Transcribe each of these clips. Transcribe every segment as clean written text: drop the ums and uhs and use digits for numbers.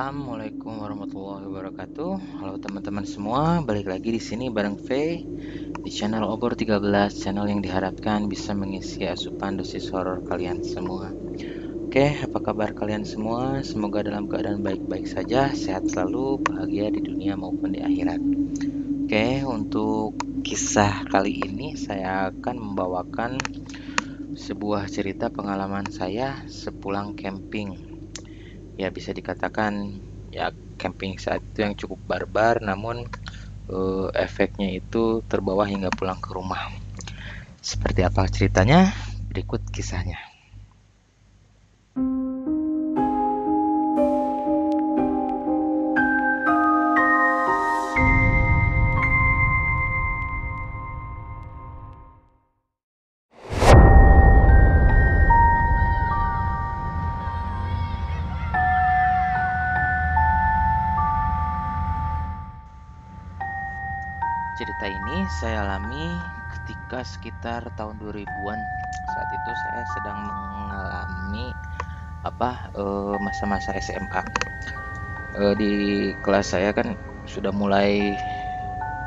Assalamualaikum warahmatullahi wabarakatuh. Halo teman-teman semua, balik lagi di sini bareng Faye di channel Obor 13, channel yang diharapkan bisa mengisi asupan dosis horor kalian semua. Oke, apa kabar kalian semua? Semoga dalam keadaan baik-baik saja, sehat selalu, bahagia di dunia maupun di akhirat. Oke, untuk kisah kali ini saya akan membawakan sebuah cerita pengalaman saya sepulang camping. Ya bisa dikatakan ya camping saat itu yang cukup barbar, namun efeknya itu terbawa hingga pulang ke rumah. Seperti apa ceritanya? Berikut kisahnya. Cerita ini saya alami ketika sekitar tahun 2000-an. Saat itu saya sedang mengalami masa-masa SMA. Di kelas saya kan sudah mulai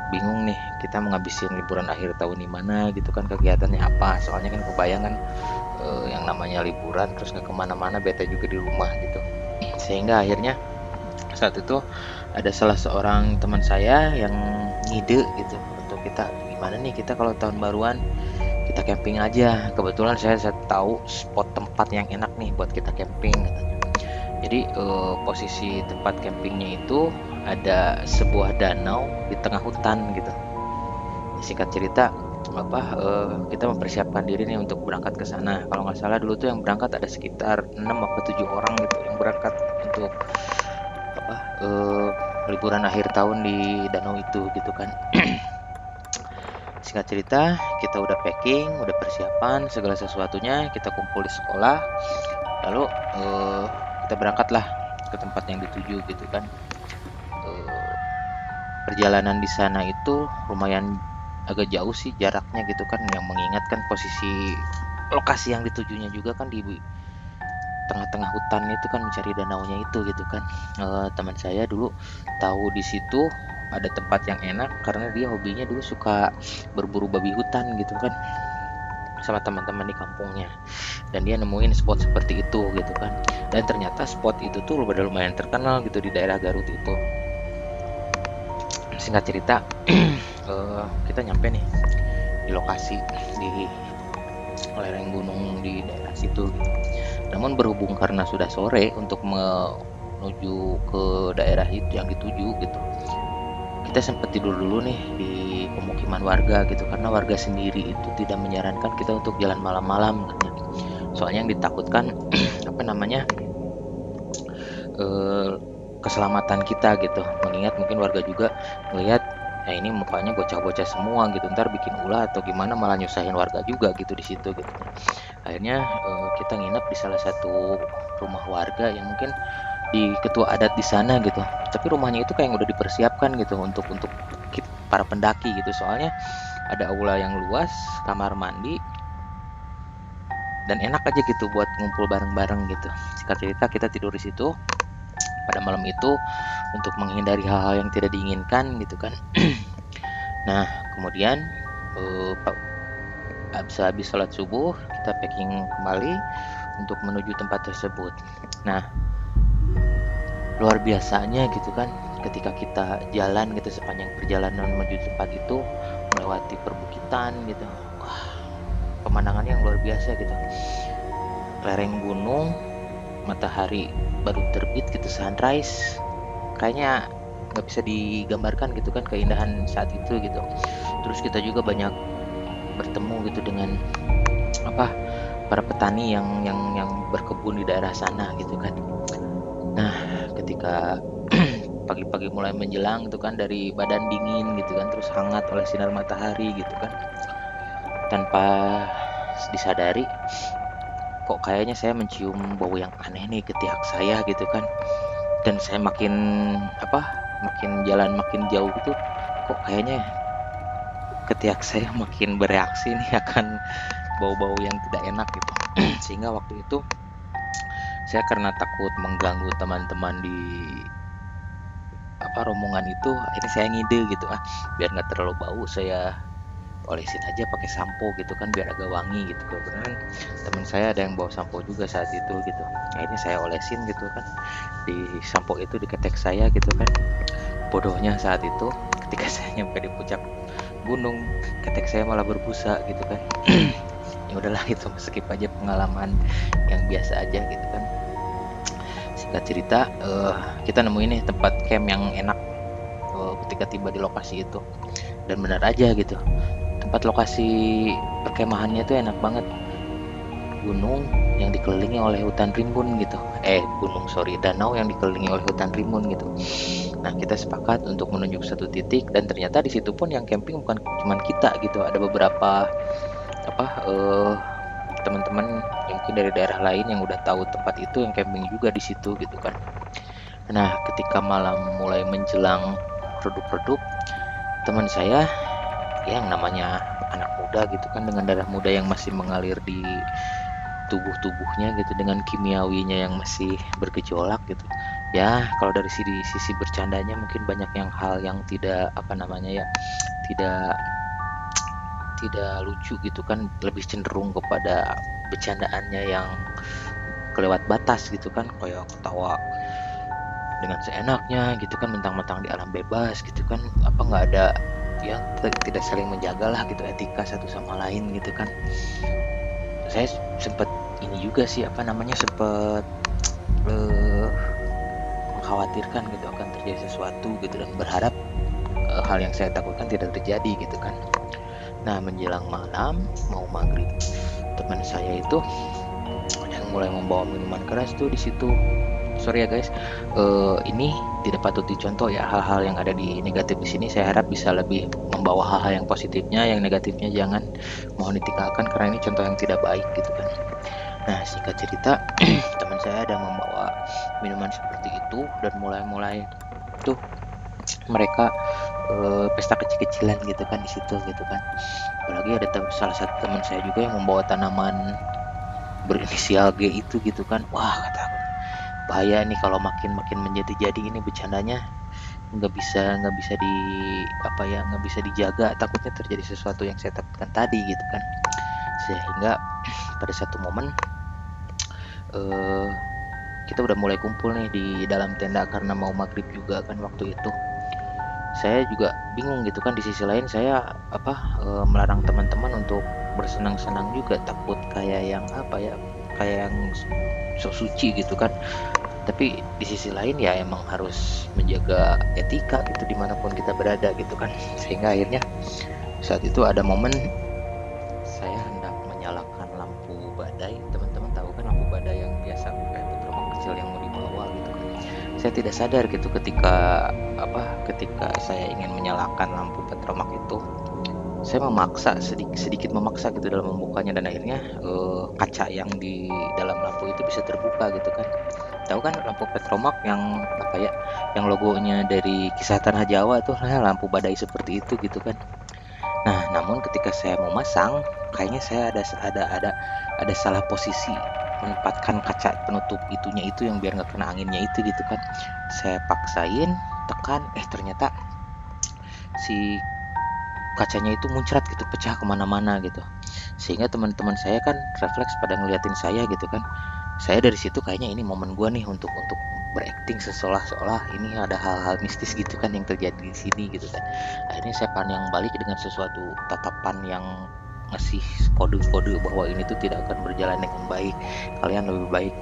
bingung nih, kita menghabisin liburan akhir tahun di mana gitu kan, kegiatannya apa. Soalnya kan kebayang kan, yang namanya liburan terus nggak kemana-mana, bete juga di rumah gitu. Sehingga akhirnya saat itu ada salah seorang teman saya yang ngide gitu untuk kita, gimana nih kita kalau tahun baruan kita camping aja. Kebetulan saya tahu spot tempat yang enak nih buat kita camping katanya. Jadi posisi tempat campingnya itu ada sebuah danau di tengah hutan gitu. Singkat cerita kita mempersiapkan diri nih untuk berangkat ke sana. Kalau nggak salah dulu tuh yang berangkat ada sekitar 6 atau 7 orang gitu yang berangkat untuk apa eh, liburan akhir tahun di danau itu gitu kan. Singkat cerita, kita udah packing, udah persiapan segala sesuatunya, kita kumpul di sekolah, lalu kita berangkatlah ke tempat yang dituju gitu kan. Eh, Perjalanan di sana itu lumayan agak jauh sih jaraknya gitu kan, yang mengingatkan posisi lokasi yang ditujunya juga kan di tengah-tengah hutan itu kan, mencari danaunya itu gitu kan. Teman saya dulu tahu di situ ada tempat yang enak karena dia hobinya dulu suka berburu babi hutan gitu kan sama teman-teman di kampungnya, dan dia nemuin spot seperti itu gitu kan. Dan ternyata spot itu tuh udah lumayan terkenal gitu di daerah Garut itu. Singkat cerita, kita nyampe nih di lokasi di lereng gunung di daerah situ gitu. Namun berhubung karena sudah sore untuk menuju ke daerah itu yang dituju gitu, kita sempat tidur dulu nih di pemukiman warga gitu, karena warga sendiri itu tidak menyarankan kita untuk jalan malam-malam katanya. Soalnya yang ditakutkan apa namanya eh, keselamatan kita gitu, mengingat mungkin warga juga melihat ya ini mukanya bocah-bocah semua gitu, ntar bikin ulah atau gimana malah nyusahin warga juga gitu di situ gitu. Akhirnya kita nginep di salah satu rumah warga yang mungkin di ketua adat di sana gitu. Tapi rumahnya itu kayak yang udah dipersiapkan gitu untuk para pendaki gitu. Soalnya ada aula yang luas, kamar mandi, dan enak aja gitu buat ngumpul bareng-bareng gitu. Singkat cerita kita tidur di situ pada malam itu untuk menghindari hal-hal yang tidak diinginkan gitu kan. Nah, kemudian habis sholat subuh kita packing kembali untuk menuju tempat tersebut. Nah, luar biasanya gitu kan, ketika kita jalan gitu sepanjang perjalanan menuju tempat itu, melewati perbukitan gitu, wah, pemandangannya yang luar biasa gitu. Lereng gunung, matahari baru terbit gitu, sunrise, kayaknya nggak bisa digambarkan gitu kan keindahan saat itu gitu. Terus kita juga banyak bertemu gitu dengan apa para petani yang berkebun di daerah sana gitu kan. Nah, ketika pagi-pagi mulai menjelang gitu kan, dari badan dingin gitu kan, terus hangat oleh sinar matahari gitu kan, tanpa disadari kok kayaknya saya mencium bau yang aneh nih ke ketiak saya gitu kan. Dan saya makin jalan makin jauh gitu, kok kayaknya ketiak saya makin bereaksi nih akan bau-bau yang tidak enak gitu. Sehingga waktu itu Saya karena takut mengganggu teman-teman di rombongan itu, ini saya ngide gitu, biar nggak terlalu bau saya olesin aja pakai sampo gitu kan, biar agak wangi gitu. Kebetulan teman saya ada yang bawa sampo juga saat itu gitu. Nah ini saya olesin gitu kan, di sampo itu di ketek saya gitu kan. Bodohnya saat itu ketika saya nyampe di puncak gunung, ketek saya malah berbusa gitu kan. Ya udahlah, itu skip aja, pengalaman yang biasa aja gitu kan. Singkat cerita, kita nemuin nih tempat camp yang enak ketika tiba di lokasi itu, dan benar aja gitu, tempat lokasi perkemahannya tuh enak banget. Gunung yang dikelilingi oleh hutan rimbun gitu, danau yang dikelilingi oleh hutan rimbun gitu. Nah kita sepakat untuk menunjuk satu titik, dan ternyata di situ pun yang camping bukan cuman kita gitu, ada beberapa teman-teman yang mungkin dari daerah lain yang udah tahu tempat itu yang camping juga di situ gitu kan. Nah ketika malam mulai menjelang redup-redup, teman saya yang namanya anak muda gitu kan, dengan darah muda yang masih mengalir di tubuhnya gitu, dengan kimiawinya yang masih bergejolak gitu. Ya kalau dari sisi bercandanya mungkin banyak hal yang tidak tidak tidak lucu gitu kan, lebih cenderung kepada bercandaannya yang kelewat batas gitu kan, kayak ketawa dengan seenaknya gitu kan, mentang-mentang di alam bebas gitu kan, nggak ada yang tidak saling menjaga lah gitu, etika satu sama lain gitu kan. Saya sempet ini juga sih, sempet mengkhawatirkan gitu akan terjadi sesuatu gitu, dan berharap hal yang saya takutkan tidak terjadi gitu kan. Nah menjelang malam mau maghrib, teman saya itu yang mulai membawa minuman keras tuh di situ. Sorry ya guys, ini tidak patut dicontoh ya, hal-hal yang ada di negatif di sini. Saya harap bisa lebih membawa hal-hal yang positifnya, yang negatifnya jangan, mohon ditinggalkan karena ini contoh yang tidak baik gitu kan. Nah singkat cerita, teman saya ada membawa minuman seperti itu, dan mulai tuh mereka pesta kecil-kecilan gitu kan di situ gitu kan. Apalagi ada salah satu teman saya juga yang membawa tanaman berinisial G itu gitu kan. Wah kata aku, bahaya nih kalau makin menjadi-jadi ini bercandanya, nggak bisa dijaga, takutnya terjadi sesuatu yang saya takutkan tadi gitu kan. Sehingga pada satu momen kita udah mulai kumpul nih di dalam tenda karena mau maghrib juga kan waktu itu. Saya juga bingung gitu kan, di sisi lain saya melarang teman-teman untuk bersenang-senang juga, takut kayak yang kayak yang sok suci gitu kan. Tapi di sisi lain ya emang harus menjaga etika gitu dimanapun kita berada gitu kan. Sehingga akhirnya saat itu ada momen saya hendak menyalakan lampu badai. Teman-teman tahu kan lampu badai yang biasa kayak petrol kecil yang mau dibawa gitu kan. Saya tidak sadar gitu ketika saya ingin menyalakan lampu petromak itu, saya sedikit memaksa gitu dalam membukanya, dan akhirnya kaca yang di dalam lampu itu bisa terbuka gitu kan. Tahu kan lampu petromak yang yang logonya dari kisah tanah Jawa tuh, nah, lampu badai seperti itu gitu kan. Nah namun ketika saya mau masang, kayaknya saya ada salah posisi menempatkan kaca penutup itunya itu yang biar nggak kena anginnya itu gitu kan. Saya paksain tekan, ternyata si kacanya itu muncrat gitu, pecah kemana-mana gitu. Sehingga teman-teman saya kan refleks pada ngeliatin saya gitu kan. Saya dari situ kayaknya ini momen gua nih untuk berakting seolah-olah ini ada hal-hal mistis gitu kan yang terjadi di sini gitu kan. Akhirnya saya pandang balik dengan sesuatu tatapan yang ngasih kode-kode bahwa ini tuh tidak akan berjalan dengan baik. Kalian lebih baik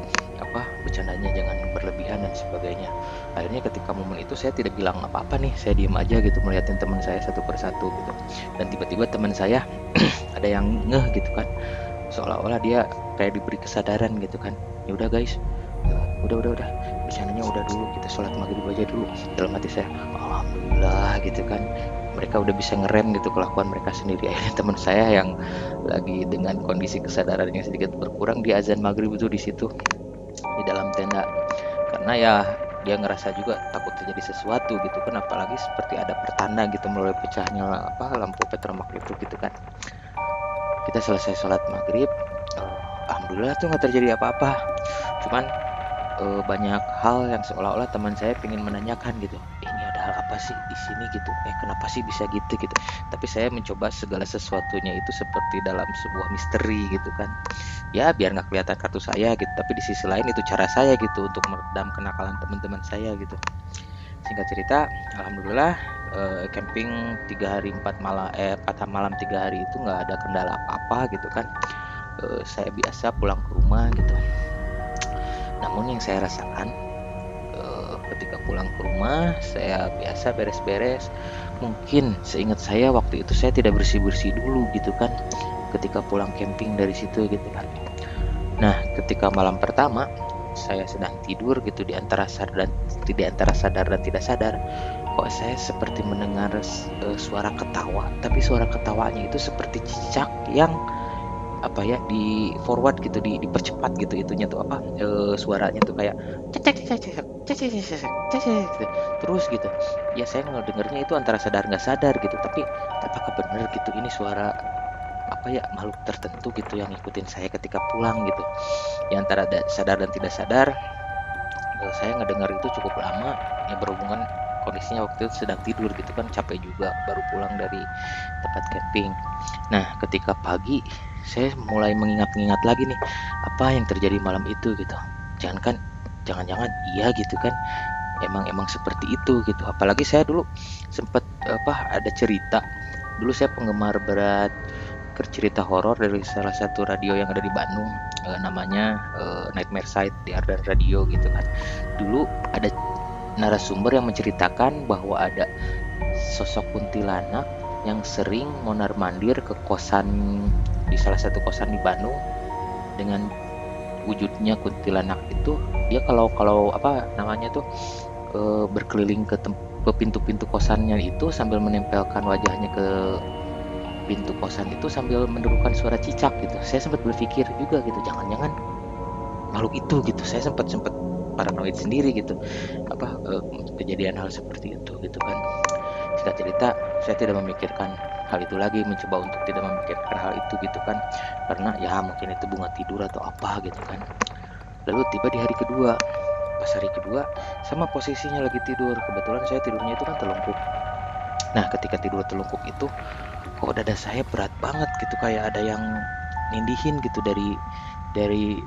bercandanya jangan berlebihan dan sebagainya. Akhirnya ketika momen itu saya tidak bilang apa-apa nih, saya diem aja gitu melihatin teman saya satu persatu gitu. Dan tiba-tiba teman saya ada yang ngeh gitu kan, seolah-olah dia kayak diberi kesadaran gitu kan. Ya udah guys, udah bercandanya udah dulu, kita sholat maghrib aja dulu. Dalam hati saya, alhamdulillah gitu kan, mereka udah bisa ngerem gitu kelakuan mereka sendiri. Akhirnya teman saya yang lagi dengan kondisi kesadaran yang sedikit berkurang, di azan maghrib itu di situ di dalam tenda, karena ya dia ngerasa juga takut terjadi sesuatu gitu kan, apalagi seperti ada pertanda gitu melalui pecahnya lampu petromak itu gitu kan. Kita selesai sholat maghrib, alhamdulillah tuh nggak terjadi apa-apa. Cuman banyak hal yang seolah-olah teman saya pengen menanyakan gitu, ini ada hal apa sih di sini gitu, kenapa sih bisa gitu gitu. Tapi saya mencoba segala sesuatunya itu seperti dalam sebuah misteri gitu kan, ya biar nggak kelihatan kartu saya gitu, tapi di sisi lain itu cara saya gitu untuk meredam kenakalan teman-teman saya gitu. Singkat cerita, alhamdulillah camping 3 hari 4 malam 4 malam 3 hari itu nggak ada kendala apa-apa gitu kan. Saya biasa pulang ke rumah gitu. Namun yang saya rasakan ketika pulang ke rumah, saya biasa beres-beres. Mungkin seingat saya waktu itu saya tidak bersih-bersih dulu gitu kan. Ketika pulang camping dari situ gitu kan. Nah, ketika malam pertama saya sedang tidur gitu di antara sadar dan tidak sadar, kok saya seperti mendengar suara ketawa, tapi suara ketawanya itu seperti cicak yang apa ya, di forward gitu, dipercepat gitu itunya tuh apa, suaranya tuh kayak cecek cecek cecek cecek cecek gitu. Terus gitu. Ya saya ngedengernya itu antara sadar nggak sadar gitu, tapi apakah benar gitu ini suara apa ya, makhluk tertentu gitu yang ngikutin saya ketika pulang gitu. Ya antara sadar dan tidak sadar, saya ngedengar itu cukup lama, ya berhubungan kondisinya waktu itu sedang tidur gitu kan, capek juga baru pulang dari tempat camping. Nah, ketika pagi saya mulai mengingat-ingat lagi nih, apa yang terjadi malam itu gitu. Jangan-jangan iya gitu kan. Emang seperti itu gitu. Apalagi saya dulu sempat apa, ada cerita. Dulu saya penggemar berat cerita horor dari salah satu radio yang ada di Bandung, namanya Nightmare Site di Ardan Radio gitu kan. Dulu ada narasumber yang menceritakan bahwa ada sosok kuntilanak yang sering mondar-mandir ke kosan, di salah satu kosan di Bandung. Dengan wujudnya kuntilanak itu, dia kalau apa namanya tuh, berkeliling ke pintu-pintu kosannya itu sambil menempelkan wajahnya ke pintu kosan itu sambil menderukan suara cicak gitu. Saya sempat berpikir juga gitu, jangan-jangan makhluk itu gitu. Saya sempat sempat paranoid sendiri gitu, apa kejadian hal seperti itu gitu kan. Singkat cerita, saya tidak memikirkan hal itu lagi, mencoba untuk tidak memikirkan hal itu gitu kan, karena ya mungkin itu bunga tidur atau apa gitu kan. Lalu tiba di hari kedua, pas hari kedua sama posisinya lagi tidur, kebetulan saya tidurnya itu kan telungkup. Nah, ketika tidur telungkup itu, kok dada saya berat banget gitu, kayak ada yang nindihin gitu dari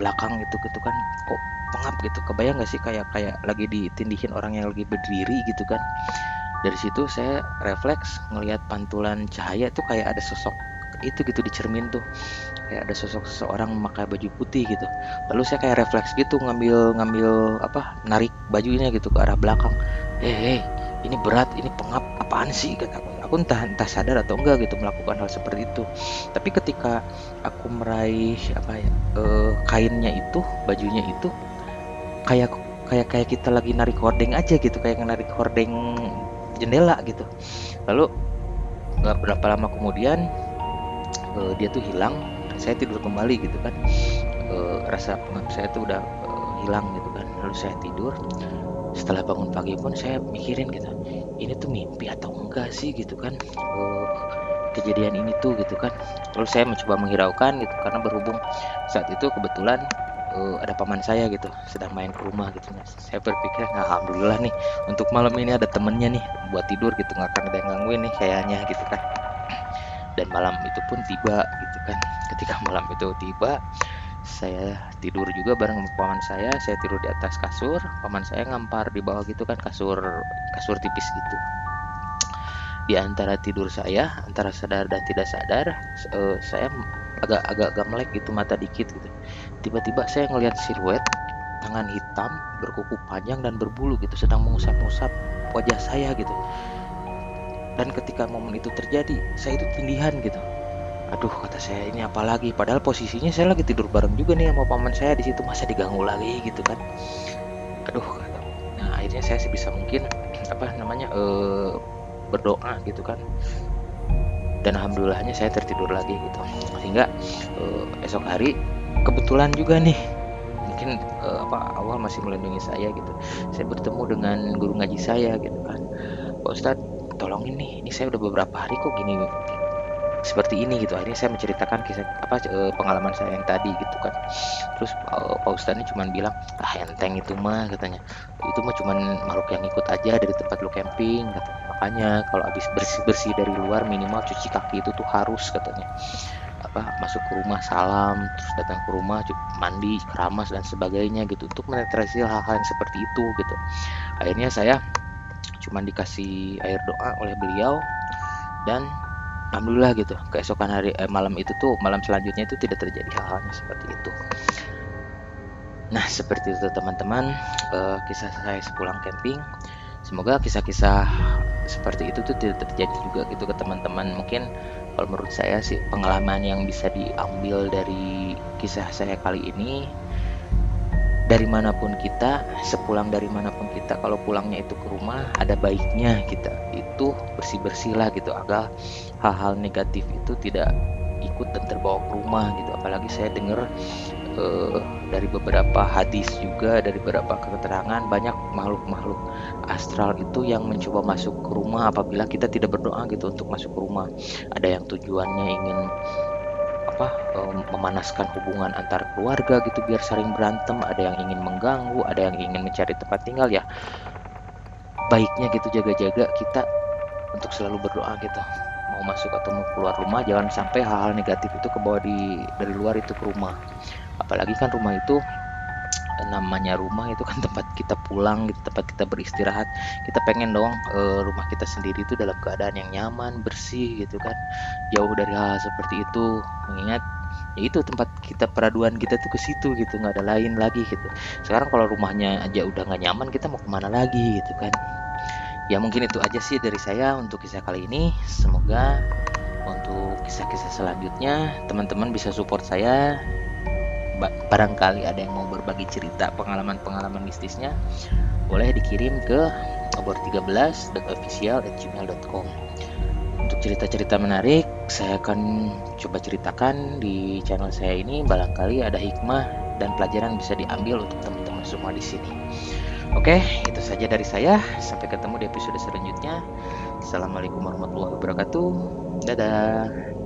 belakang gitu kan, kok pengap gitu. Kebayang gak sih kayak kayak lagi ditindihin orang yang lagi berdiri gitu kan. Dari situ saya refleks ngelihat pantulan cahaya tuh, kayak ada sosok itu gitu di cermin tuh, kayak ada sosok seseorang memakai baju putih gitu. Lalu saya kayak refleks gitu, ngambil ngambil apa, narik bajunya gitu ke arah belakang. Hei, ini berat, ini pengap, apaan sih kata aku. Entah sadar atau enggak gitu melakukan hal seperti itu. Tapi ketika aku meraih apa ya, kainnya itu, bajunya itu, kayak kayak kita lagi narik hordeng aja gitu, kayak narik hordeng jendela gitu. Lalu nggak berapa lama kemudian dia tuh hilang dan saya tidur kembali gitu kan. Rasa pengap saya tuh udah hilang gitu kan. Lalu saya tidur. Setelah bangun pagi pun saya mikirin gitu, ini tuh mimpi atau enggak sih gitu kan, kejadian ini tuh gitu kan. Lalu saya mencoba menghiraukan gitu, karena berhubung saat itu kebetulan ada paman saya gitu sedang main ke rumah gitu. Nah, saya berpikir, nah, alhamdulillah nih untuk malam ini ada temennya nih buat tidur gitu, nggak akan ada yang gangguin nih kayaknya gitu kan. Dan malam itu pun tiba gitu kan. Ketika malam itu tiba, saya tidur juga bareng paman saya tidur di atas kasur, paman saya ngampar di bawah gitu kan, kasur kasur tipis gitu. Di antara tidur saya, antara sadar dan tidak sadar, saya agak melek gitu mata dikit gitu. Tiba-tiba saya ngelihat siluet tangan hitam berkuku panjang dan berbulu gitu sedang mengusap-ngusap wajah saya gitu. Dan ketika momen itu terjadi, saya itu tindihan gitu. Aduh, kata saya, ini apa lagi? Padahal posisinya saya lagi tidur bareng juga nih sama paman saya di situ, masa diganggu lagi gitu kan. Aduh, kata. Nah, akhirnya saya sebisa mungkin apa namanya, berdoa gitu kan. Dan alhamdulillahnya saya tertidur lagi gitu. Sehingga esok hari kebetulan juga nih, mungkin apa, Allah masih melindungi saya gitu. Saya bertemu dengan guru ngaji saya gitu kan. Pak Ustadz, tolongin nih, ini saya udah beberapa hari kok gini seperti ini gitu. Akhirnya saya menceritakan kisah pengalaman saya yang tadi gitu kan. Terus Pak Ustadz ini cuman bilang, ah enteng itu mah katanya, itu mah cuman makhluk yang ikut aja dari tempat lu camping katanya. Makanya kalau habis bersih-bersih dari luar minimal cuci kaki itu tuh harus katanya. Masuk ke rumah salam, terus datang ke rumah mandi, keramas dan sebagainya gitu untuk menetralisir hal-hal yang seperti itu gitu. Akhirnya saya cuman dikasih air doa oleh beliau, dan alhamdulillah gitu keesokan malam selanjutnya itu tidak terjadi hal-halnya seperti itu. Nah seperti itu teman-teman, kisah saya sepulang camping. Semoga kisah-kisah seperti itu tuh tidak terjadi juga gitu ke teman-teman. Mungkin kalau menurut saya sih pengalaman yang bisa diambil dari kisah saya kali ini, dari manapun kita, sepulang dari manapun kita, kalau pulangnya itu ke rumah, ada baiknya kita itu bersih-bersih lah gitu, agar hal-hal negatif itu tidak ikut dan terbawa ke rumah gitu. Apalagi saya dengar dari beberapa hadis juga, dari beberapa keterangan, banyak makhluk-makhluk astral itu yang mencoba masuk ke rumah apabila kita tidak berdoa gitu untuk masuk ke rumah. Ada yang tujuannya ingin memanaskan hubungan antar keluarga gitu biar saling berantem, ada yang ingin mengganggu, ada yang ingin mencari tempat tinggal. Ya baiknya gitu jaga-jaga kita untuk selalu berdoa gitu, mau masuk atau mau keluar rumah jangan sampai hal-hal negatif itu kebawa dari luar itu ke rumah. Apalagi kan rumah itu, namanya rumah itu kan tempat kita pulang gitu, tempat kita beristirahat. Kita pengen dong rumah kita sendiri itu dalam keadaan yang nyaman, bersih gitu kan, jauh dari hal seperti itu. Mengingat ya itu tempat kita, peraduan kita tuh ke situ gitu, nggak ada lain lagi gitu. Sekarang kalau rumahnya aja udah nggak nyaman, kita mau kemana lagi gitu kan. Ya mungkin itu aja sih dari saya untuk kisah kali ini. Semoga untuk kisah-kisah selanjutnya teman-teman bisa support saya. Barangkali ada yang mau berbagi cerita pengalaman-pengalaman mistisnya, boleh dikirim ke obor13.official@gmail.com. Untuk cerita-cerita menarik saya akan coba ceritakan di channel saya ini. Barangkali ada hikmah dan pelajaran bisa diambil untuk teman-teman semua di sini. Oke, itu saja dari saya. Sampai ketemu di episode selanjutnya. Assalamualaikum warahmatullahi wabarakatuh. Dadah.